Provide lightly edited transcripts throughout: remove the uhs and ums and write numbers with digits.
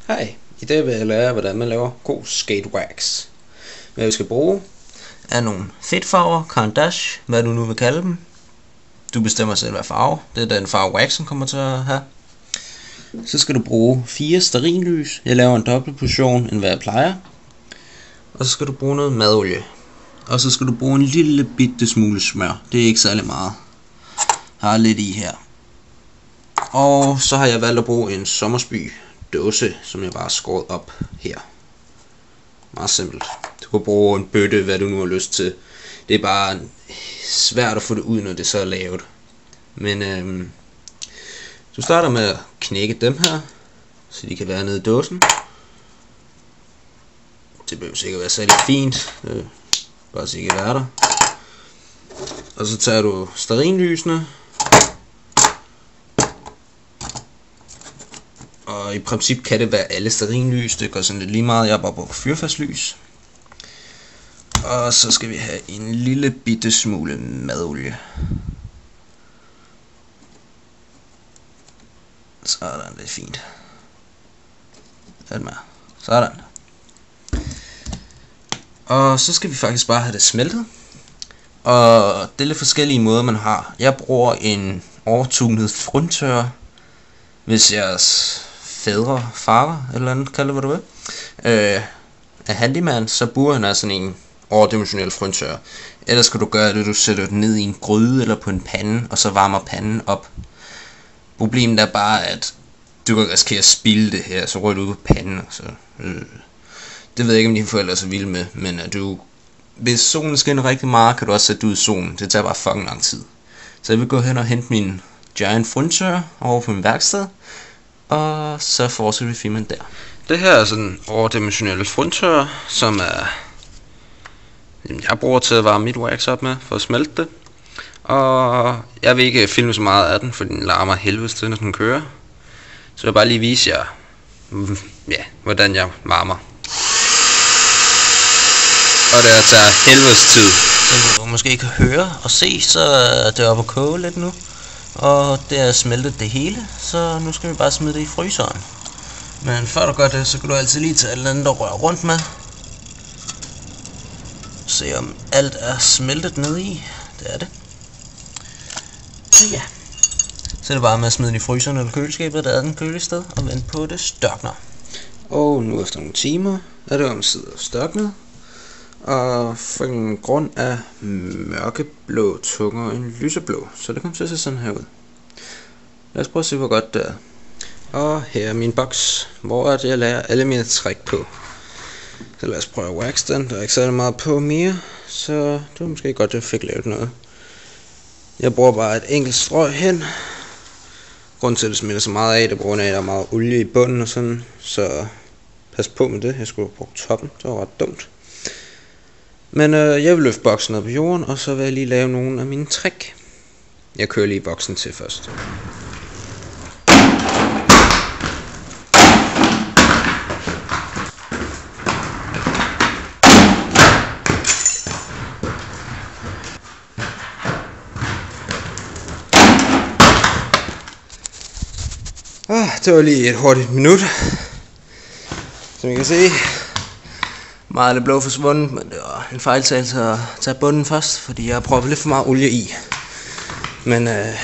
Hej, i dag vil jeg lære hvordan man laver god skate wax. Hvad vi skal bruge er nogle fedtfarver, Caran d'Ache, hvad du nu vil kalde dem. Du bestemmer selv hvad farve, det er den farve waxen kommer til at have. Så skal du bruge 4 stearinlys, jeg laver en dobbelt portion end hvad jeg plejer. Og så skal du bruge noget madolie. Og så skal du bruge en lille bitte smule smør, det er ikke særlig meget. Jeg har lidt i her. Og så har jeg valgt at bruge en Sommersby dåse, som jeg bare har skåret op her. Meget simpelt. Du kan bruge en bøtte, hvad du nu har lyst til. Det er bare svært at få det ud, når det så er lavet. Men du starter med at knække dem her, så de kan være nede i dåsen. Det behøver sikkert være særlig fint. Bare så I kan være der. Og så tager du stearinlysene. Og i princip kan det være alle stearinlys, det går sådan lidt lige meget, jeg bare bruger fyrfadslys. Og så skal vi have en lille bitte smule madolie. Sådan, det er fint. Lidt mere. Sådan. Og så skal vi faktisk bare have det smeltet. Og det er lidt forskellige måder man har. Jeg bruger en overtunet frynttørrer, hvis jeres fædre, far eller andet, kald det hvad du vil, er handyman, så bruger han sådan en overdimensionel frynttørrer. Ellers skal du gøre det, du sætter den ned i en gryde eller på en pande, og så varmer panden op. Problemet er bare, at du kan risikere at spilde det her, så rører du ud på panden, og så, det ved jeg ikke, om dine forældre er så vilde med, men hvis solen skinner rigtig meget, kan du også sætte det ud i solen. Det tager bare fucking lang tid. Så jeg vil gå hen og hente min giant frynttørrer over på min værksted, og så fortsætter vi filmen der. Det her er sådan en overdimensionel frynttørrer, som jeg bruger til at varme mit wax op med, for at smelte det. Og jeg vil ikke filme så meget af den, for den larmer helvedes til, når den kører. Så jeg vil bare lige vise jer, hvordan jeg varmer. Og det tager helvedes tid. Som du måske kan høre og se, så er det oppe at koge lidt nu. Og det er smeltet det hele, så nu skal vi bare smide det i fryseren. Men før du gør det, så kan du altid lige tage alt andet og røre rundt med. Se om alt er smeltet ned i. Det er det. Så ja. Så er det bare med at smide den i fryseren eller køleskabet, der er den kølige sted, og vente på det størkner. Og nu efter nogle timer er det omsider størknet. Og for en grund af mørkeblå tunger og en lyseblå, så det kommer til at se sådan her ud. Lad os prøve at se hvor godt det er. Og her er min boks, hvor jeg lærer alle mine træk på. Så lad os prøve at wax den, der er ikke særlig meget på mere, så det var måske godt at jeg fik lavet noget. Jeg bruger bare et enkelt strøg hen. Grunden til at det smitter så meget af, det på grund af at der er meget olie i bunden og sådan, så pas på med det, jeg skulle have brugt toppen, det var ret dumt. Men jeg vil løfte boksen ned på jorden, og så vil jeg lige lave nogle af mine trick. Jeg kører lige boksen til først. Det var lige et hurtigt minut. Som I kan se. Meget af det blå forsvundet, men det var en fejltagelse at tage bunden først, fordi jeg har prøvet lidt for meget olie i. Men det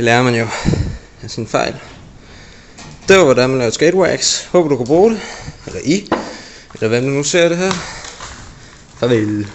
lærer man jo af sin fejl. Det var hvordan man lavede skate wax. Håber du kan bruge det, eller eller hvem nu ser det her. Farvel.